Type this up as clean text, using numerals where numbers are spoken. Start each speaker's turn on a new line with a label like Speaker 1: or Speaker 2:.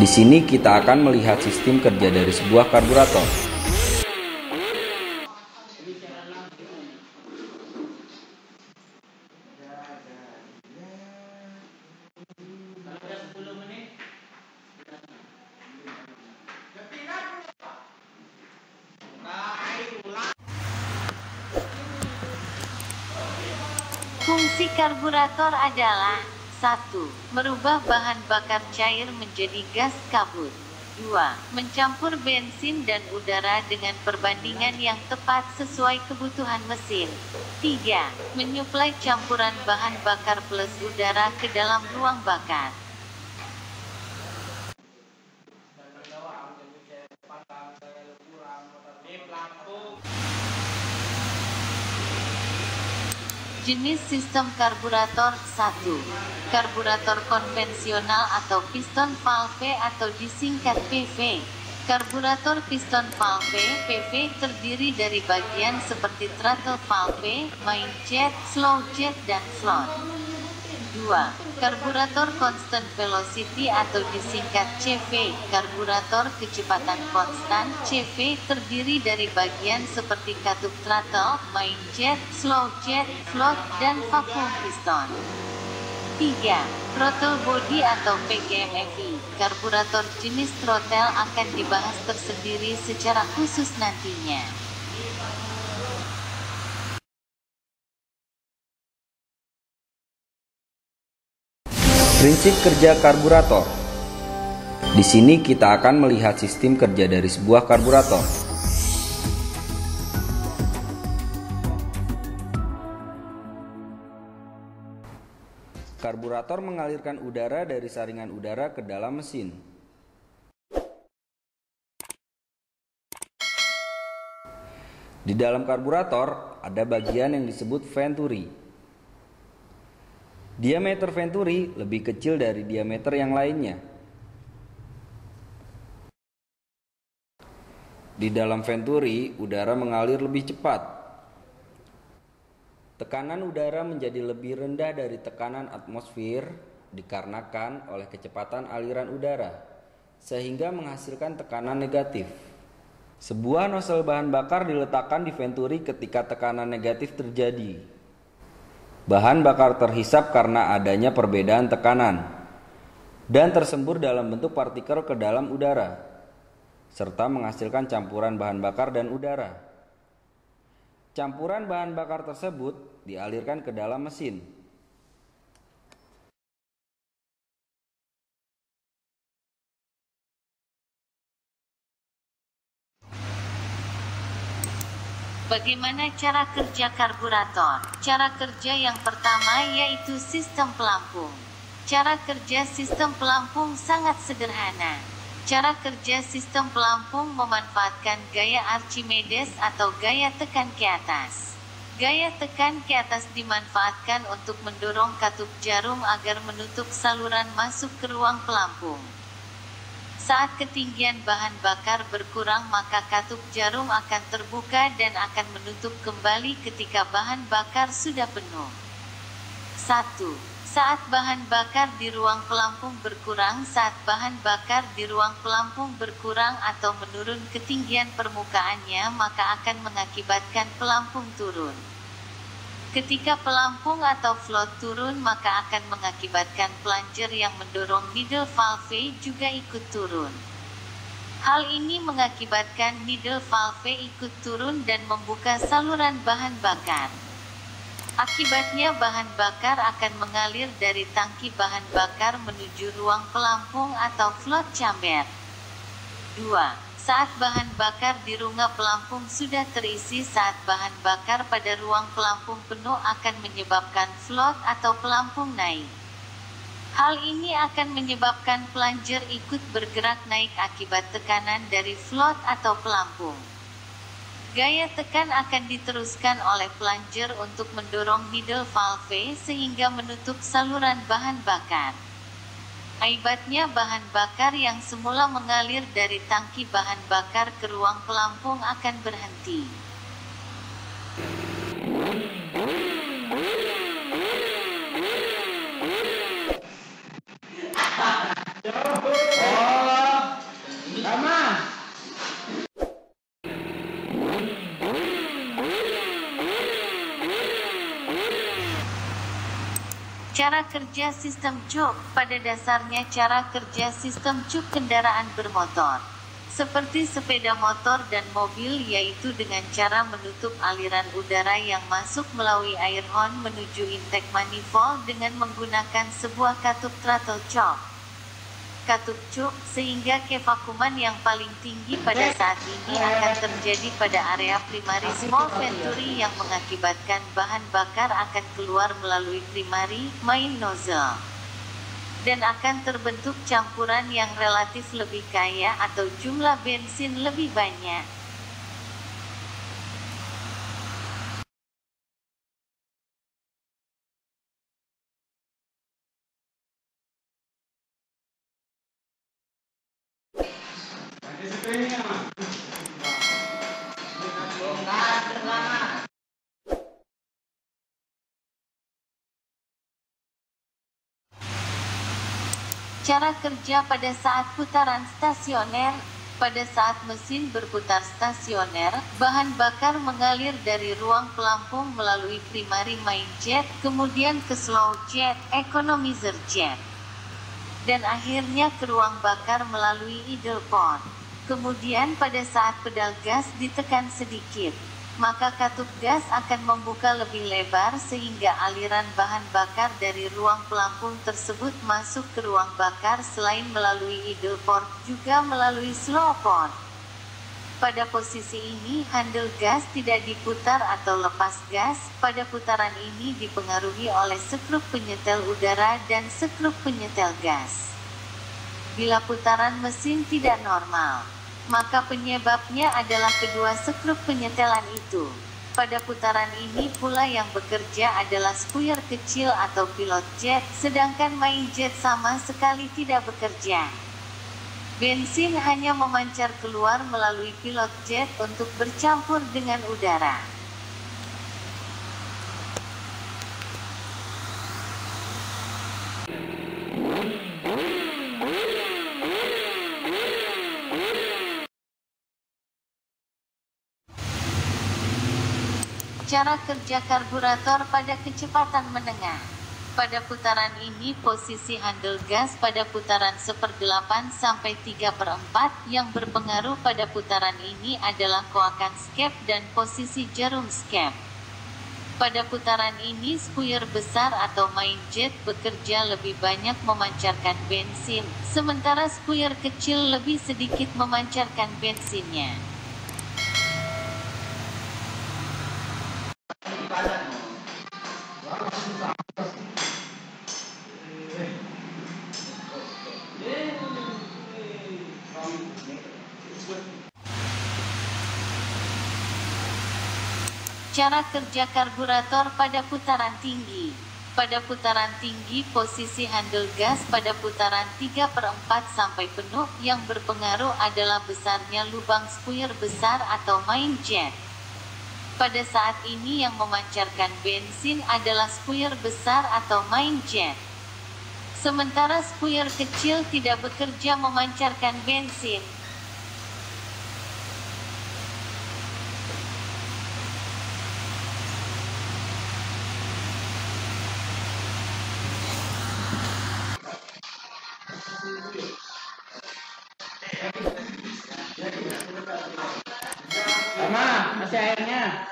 Speaker 1: Di sini kita akan melihat sistem kerja dari sebuah karburator.
Speaker 2: Fungsi karburator adalah 1. Merubah bahan bakar cair menjadi gas kabut. 2. Mencampur bensin dan udara dengan perbandingan yang tepat sesuai kebutuhan mesin. 3. Menyuplai campuran bahan bakar plus udara ke dalam ruang bakar. Jenis sistem karburator 1. Karburator konvensional atau piston valve atau disingkat PV. Karburator piston valve (PV) terdiri dari bagian seperti throttle valve, main jet, slow jet, dan float. 2. Karburator constant velocity atau disingkat CV. Karburator kecepatan konstan (CV) terdiri dari bagian seperti katup throttle, main jet, slow jet, float, dan vacuum piston. 3. Throttle body atau PGM-FI. Karburator jenis throttle akan dibahas tersendiri secara khusus nantinya.
Speaker 1: Prinsip kerja karburator. Di sini kita akan melihat sistem kerja dari sebuah karburator. Karburator mengalirkan udara dari saringan udara ke dalam mesin. Di dalam karburator ada bagian yang disebut venturi. Diameter venturi lebih kecil dari diameter yang lainnya. Di dalam venturi, udara mengalir lebih cepat. Tekanan udara menjadi lebih rendah dari tekanan atmosfer dikarenakan oleh kecepatan aliran udara, sehingga menghasilkan tekanan negatif. Sebuah nozzle bahan bakar diletakkan di venturi ketika tekanan negatif terjadi. Bahan bakar terhisap karena adanya perbedaan tekanan dan tersembur dalam bentuk partikel ke dalam udara, serta menghasilkan campuran bahan bakar dan udara. Campuran bahan bakar tersebut dialirkan ke dalam mesin.
Speaker 2: Bagaimana cara kerja karburator? Cara kerja yang pertama yaitu sistem pelampung. Cara kerja sistem pelampung sangat sederhana. Cara kerja sistem pelampung memanfaatkan gaya Archimedes atau gaya tekan ke atas. Gaya tekan ke atas dimanfaatkan untuk mendorong katup jarum agar menutup saluran masuk ke ruang pelampung. Saat ketinggian bahan bakar berkurang, maka katup jarum akan terbuka dan akan menutup kembali ketika bahan bakar sudah penuh. 1. Saat bahan bakar di ruang pelampung berkurang. Saat bahan bakar di ruang pelampung berkurang atau menurun ketinggian permukaannya, maka akan mengakibatkan pelampung turun. Ketika pelampung atau float turun, maka akan mengakibatkan plunger yang mendorong needle valve juga ikut turun. Hal ini mengakibatkan needle valve ikut turun dan membuka saluran bahan bakar. Akibatnya bahan bakar akan mengalir dari tangki bahan bakar menuju ruang pelampung atau float chamber. 2. Saat bahan bakar di rongga pelampung sudah terisi. Saat bahan bakar pada ruang pelampung penuh akan menyebabkan float atau pelampung naik. Hal ini akan menyebabkan plunger ikut bergerak naik akibat tekanan dari float atau pelampung. Gaya tekan akan diteruskan oleh plunger untuk mendorong needle valve sehingga menutup saluran bahan bakar. Akibatnya bahan bakar yang semula mengalir dari tangki bahan bakar ke ruang pelampung akan berhenti. Cara kerja sistem cuk. Pada dasarnya cara kerja sistem cuk kendaraan bermotor, seperti sepeda motor dan mobil, yaitu dengan cara menutup aliran udara yang masuk melalui air horn menuju intake manifold dengan menggunakan sebuah katup throttle choke. Katup cuk, sehingga kevakuman yang paling tinggi pada saat ini akan terjadi pada area primary small venturi yang mengakibatkan bahan bakar akan keluar melalui primary main nozzle dan akan terbentuk campuran yang relatif lebih kaya atau jumlah bensin lebih banyak. Cara kerja pada saat putaran stasioner. Pada saat mesin berputar stasioner, bahan bakar mengalir dari ruang pelampung melalui primary main jet, kemudian ke slow jet, economizer jet, dan akhirnya ke ruang bakar melalui idle port. Kemudian pada saat pedal gas ditekan sedikit, maka katup gas akan membuka lebih lebar sehingga aliran bahan bakar dari ruang pelampung tersebut masuk ke ruang bakar selain melalui idle port juga melalui slow port. Pada posisi ini handle gas tidak diputar atau lepas gas. Pada putaran ini dipengaruhi oleh sekrup penyetel udara dan sekrup penyetel gas. Bila putaran mesin tidak normal, maka penyebabnya adalah kedua sekrup penyetelan itu. Pada putaran ini pula yang bekerja adalah spuyer kecil atau pilot jet, sedangkan main jet sama sekali tidak bekerja. Bensin hanya memancar keluar melalui pilot jet untuk bercampur dengan udara. Cara kerja karburator pada kecepatan menengah. Pada putaran ini posisi handle gas pada putaran 1/8 sampai 3/4, yang berpengaruh pada putaran ini adalah koakan skep dan posisi jarum skep. Pada putaran ini spuyer besar atau main jet bekerja lebih banyak memancarkan bensin, sementara spuyer kecil lebih sedikit memancarkan bensinnya. Cara kerja karburator pada putaran tinggi. Pada putaran tinggi posisi handle gas pada putaran 3/4 sampai penuh, yang berpengaruh adalah besarnya lubang spuyer besar atau main jet. Pada saat ini yang memancarkan bensin adalah spuyer besar atau main jet, sementara spuyer kecil tidak bekerja memancarkan bensin.
Speaker 3: Sama, masih airnya.